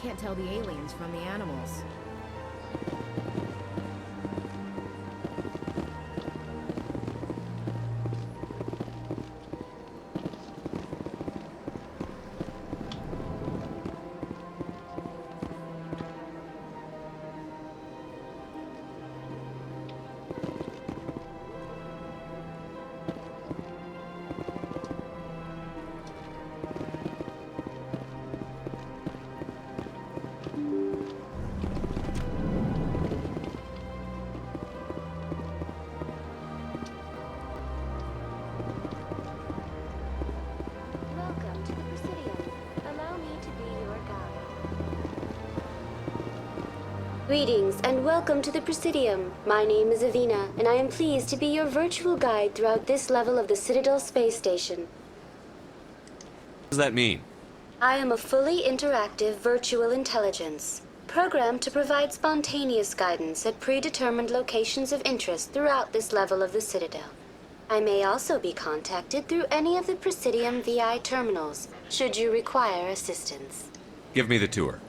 Can't tell the aliens from the animals. Welcome to the Presidium. Allow me to be your guide. Greetings and welcome to the Presidium. My name is Avina, and I am pleased to be your virtual guide throughout this level of the Citadel Space Station. What does that mean? I am a fully interactive virtual intelligence, programmed to provide spontaneous guidance at predetermined locations of interest throughout this level of the Citadel. I may also be contacted through any of the Presidium VI terminals, should you require assistance. Give me the tour.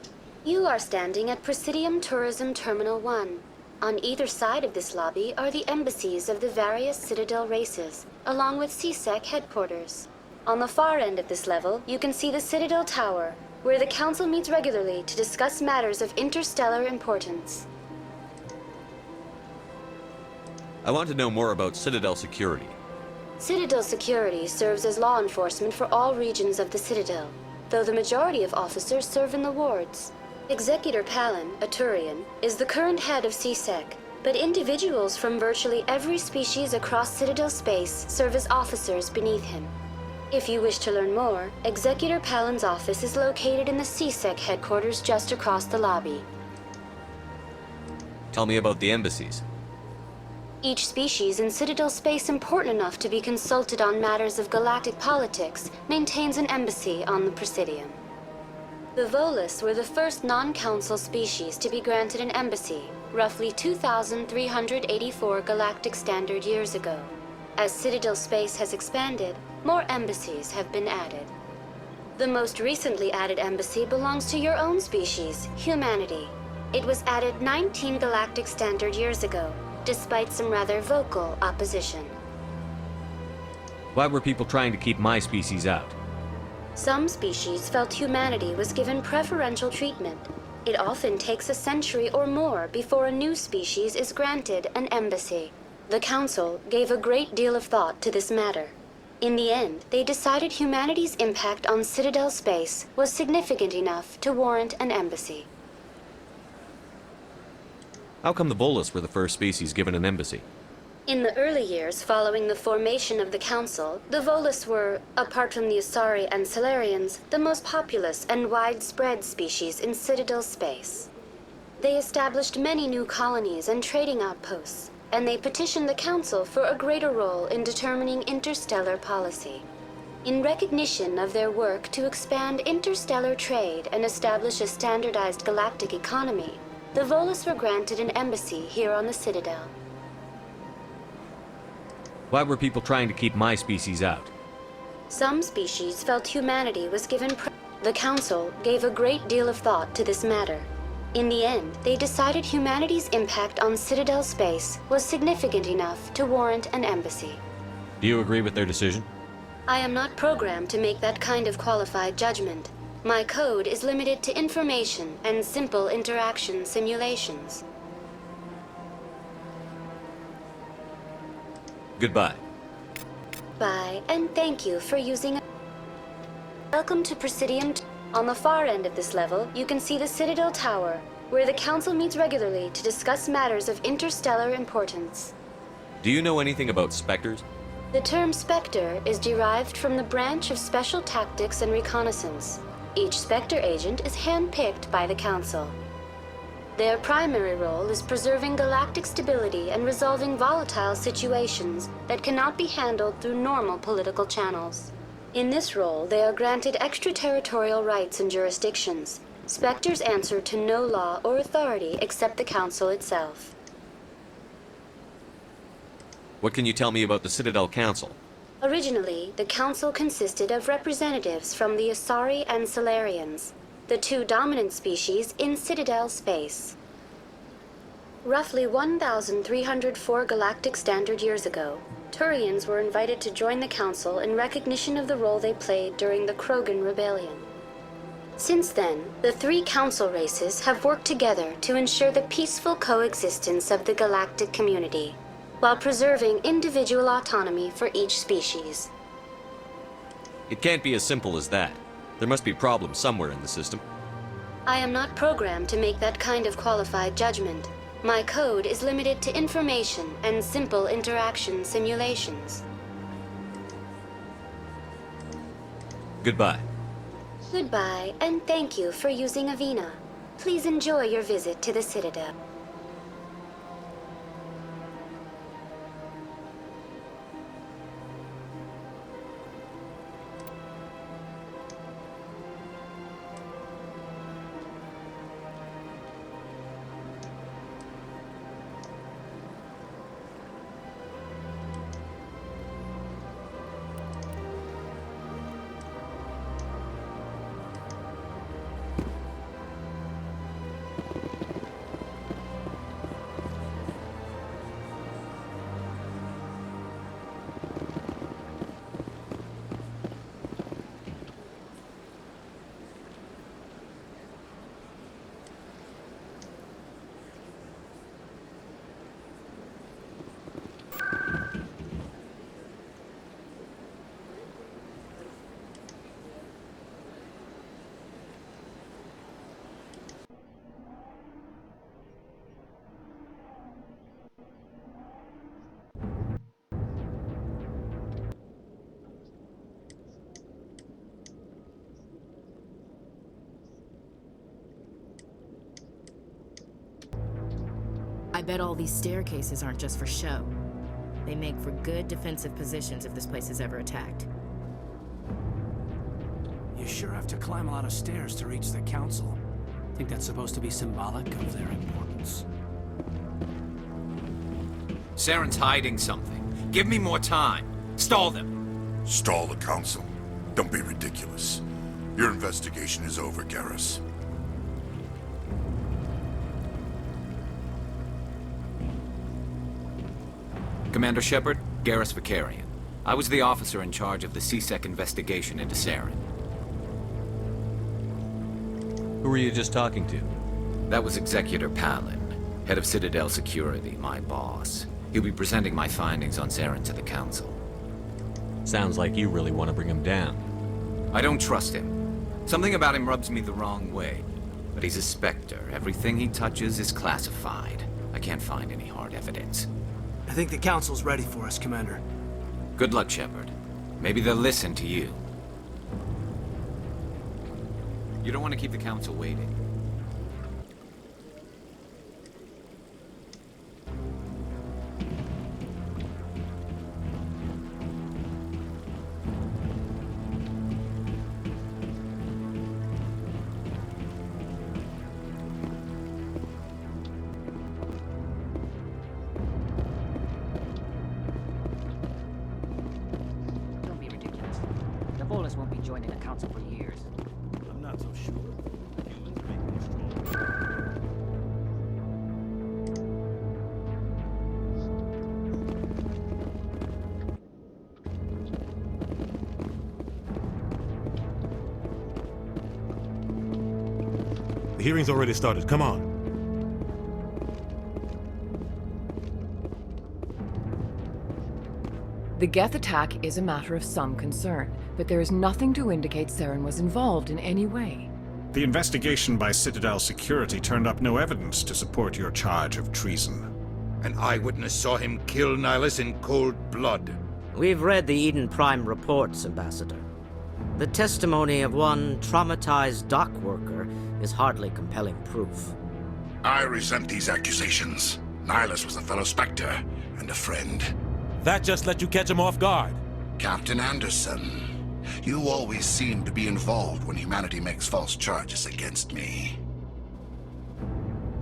You are standing at Presidium Tourism Terminal 1. On either side of this lobby are the embassies of the various Citadel races, along with CSEC headquarters. On the far end of this level, you can see the Citadel Tower, where the Council meets regularly to discuss matters of interstellar importance. I want to know more about Citadel security. Citadel security serves as law enforcement for all regions of the Citadel, though the majority of officers serve in the wards. Executor Palin, a Turian, is the current head of CSEC, but individuals from virtually every species across Citadel space serve as officers beneath him. If you wish to learn more, Executor Palin's office is located in the CSEC headquarters just across the lobby. Tell me about the embassies. Each species in Citadel space important enough to be consulted on matters of galactic politics maintains an embassy on the Presidium. The Volus were the first non-council species to be granted an embassy, roughly 2,384 galactic standard years ago. As Citadel space has expanded, more embassies have been added. The most recently added embassy belongs to your own species, humanity. It was added 19 galactic standard years ago, despite some rather vocal opposition. Why were people trying to keep my species out? Some species felt humanity was given preferential treatment. It often takes a century or more before a new species is granted an embassy. The Council gave a great deal of thought to this matter. In the end, they decided humanity's impact on Citadel space was significant enough to warrant an embassy. How come the Volus were the first species given an embassy? In the early years following the formation of the Council, the Volus were, apart from the Asari and Salarians, the most populous and widespread species in Citadel space. They established many new colonies and trading outposts, and they petitioned the Council for a greater role in determining interstellar policy. In recognition of their work to expand interstellar trade and establish a standardized galactic economy, the Volus were granted an embassy here on the Citadel. Why were people trying to keep my species out? Some species felt humanity was given The Council gave a great deal of thought to this matter. In the end, they decided humanity's impact on Citadel space was significant enough to warrant an embassy. Do you agree with their decision? I am not programmed to make that kind of qualified judgment. My code is limited to information and simple interaction simulations. Goodbye. Bye, and thank you for using. Welcome to Presidium. On the far end of this level, you can see the Citadel Tower, where the Council meets regularly to discuss matters of interstellar importance. Do you know anything about specters? The term Spectre is derived from the branch of Special Tactics and Reconnaissance. Each Spectre agent is hand-picked by the Council. Their primary role is preserving galactic stability and resolving volatile situations that cannot be handled through normal political channels. In this role, they are granted extraterritorial rights and jurisdictions. Spectres answer to no law or authority except the Council itself. What can you tell me about the Citadel Council? Originally, the Council consisted of representatives from the Asari and Salarians. the two dominant species in Citadel space. Roughly 1,304 galactic standard years ago, Turians were invited to join the Council in recognition of the role they played during the Krogan Rebellion. Since then, the three Council races have worked together to ensure the peaceful coexistence of the galactic community, while preserving individual autonomy for each species. It can't be as simple as that. There must be problems somewhere in the system. I am not programmed to make that kind of qualified judgment. My code is limited to information and simple interaction simulations. Goodbye. Goodbye, and thank you for using Avina. Please enjoy your visit to the Citadel. I bet all these staircases aren't just for show. They make for good defensive positions if this place is ever attacked. You sure have to climb a lot of stairs to reach the Council. Think that's supposed to be symbolic of their importance? Saren's hiding something. Give me more time. Stall them. Stall the Council? Don't be ridiculous. Your investigation is over, Garrus. Commander Shepard, Garrus Vakarian. I was the officer in charge of the C-Sec investigation into Saren. Who were you just talking to? That was Executor Palin, head of Citadel Security, my boss. He'll be presenting my findings on Saren to the Council. Sounds like you really want to bring him down. I don't trust him. Something about him rubs me the wrong way. But he's a Spectre. Everything he touches is classified. I can't find any hard evidence. I think the Council's ready for us, Commander. Good luck, Shepard. Maybe they'll listen to you. You don't want to keep the Council waiting. Don't be ridiculous. The Volus won't be joining the Council for years. I'm not so sure. Humans make me strong. The hearing's already started. Come on. The Geth attack is a matter of some concern, but there is nothing to indicate Saren was involved in any way. The investigation by Citadel Security turned up no evidence to support your charge of treason. An eyewitness saw him kill Nihilus in cold blood. We've read the Eden Prime reports, Ambassador. The testimony of one traumatized dock worker is hardly compelling proof. I resent these accusations. Nihilus was a fellow Spectre and a friend. That just let you catch him off guard. Captain Anderson, you always seem to be involved when humanity makes false charges against me.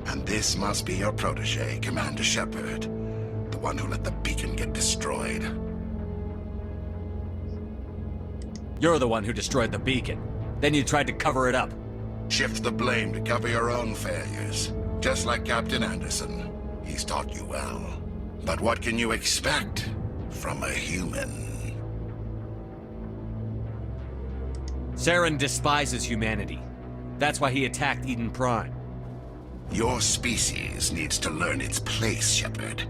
And this must be your protege, Commander Shepard, the one who let the beacon get destroyed. You're the one who destroyed the beacon. Then you tried to cover it up. Shift the blame to cover your own failures. Just like Captain Anderson. He's taught you well. But what can you expect from a human? Saren despises humanity. That's why he attacked Eden Prime. Your species needs to learn its place, Shepard.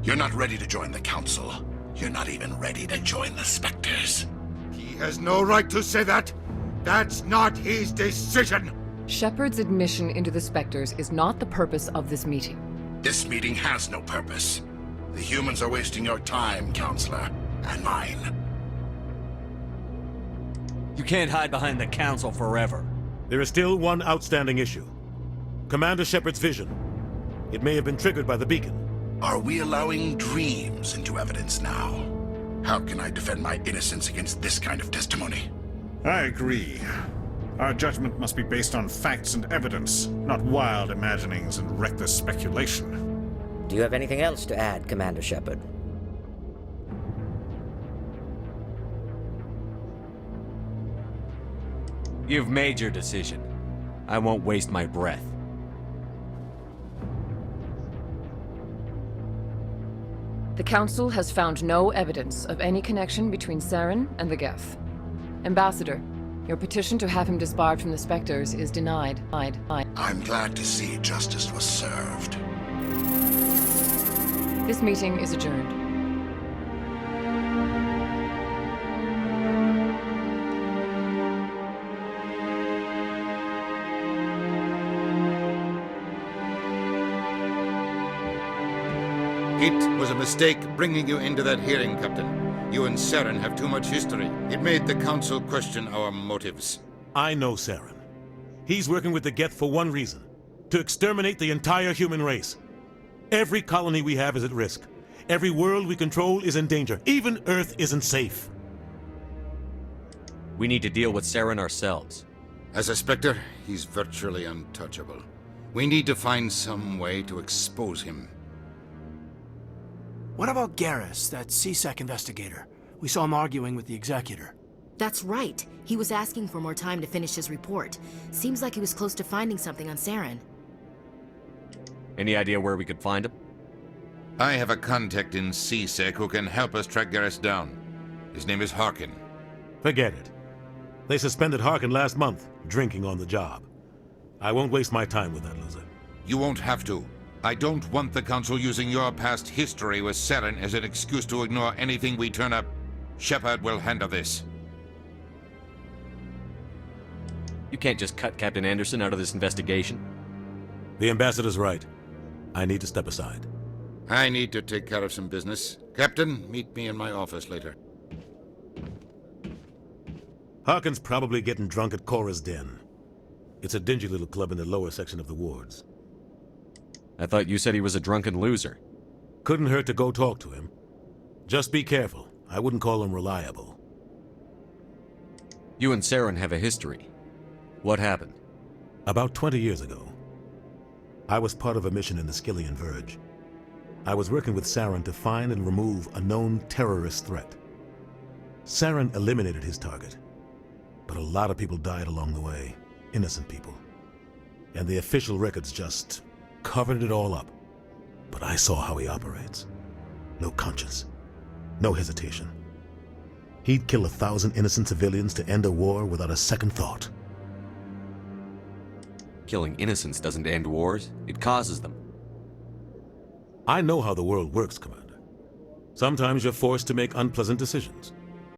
You're not ready to join the Council. You're not even ready to join the Spectres. He has no right to say that. That's not his decision. Shepard's admission into the Spectres is not the purpose of this meeting. This meeting has no purpose. The humans are wasting your time, Counselor, and mine. You can't hide behind the Council forever. There is still one outstanding issue. Commander Shepard's vision. It may have been triggered by the beacon. Are we allowing dreams into evidence now? How can I defend my innocence against this kind of testimony? I agree. Our judgment must be based on facts and evidence, not wild imaginings and reckless speculation. Do you have anything else to add, Commander Shepard? You've made your decision. I won't waste my breath. The Council has found no evidence of any connection between Saren and the Geth. Ambassador, your petition to have him disbarred from the Spectres is denied. I'm glad to see justice was served. This meeting is adjourned. It was a mistake bringing you into that hearing, Captain. You and Saren have too much history. It made the Council question our motives. I know Saren. He's working with the Geth for one reason. To exterminate the entire human race. Every colony we have is at risk. Every world we control is in danger. Even Earth isn't safe. We need to deal with Saren ourselves. As a Spectre, he's virtually untouchable. We need to find some way to expose him. What about Garrus, that C-Sec investigator? We saw him arguing with the Executor. That's right. He was asking for more time to finish his report. Seems like he was close to finding something on Saren. Any idea where we could find him? I have a contact in C-Sec who can help us track Garrus down. His name is Harkin. Forget it. They suspended Harkin last month, drinking on the job. I won't waste my time with that loser. You won't have to. I don't want the Council using your past history with Saren as an excuse to ignore anything we turn up. Shepard will handle this. You can't just cut Captain Anderson out of this investigation. The Ambassador's right. I need to step aside. I need to take care of some business. Captain, meet me in my office later. Harkin's probably getting drunk at Cora's Den. It's a dingy little club in the lower section of the wards. I thought you said he was a drunken loser. Couldn't hurt to go talk to him. Just be careful. I wouldn't call him reliable. You and Saren have a history. What happened? About 20 years ago, I was part of a mission in the Skyllian Verge. I was working with Saren to find and remove a known terrorist threat. Saren eliminated his target, but a lot of people died along the way. Innocent people. And the official records just covered it all up. But I saw how he operates. No conscience. No hesitation. He'd kill 1,000 innocent civilians to end a war without a second thought. Killing innocents doesn't end wars, it causes them. I know how the world works, Commander. Sometimes you're forced to make unpleasant decisions.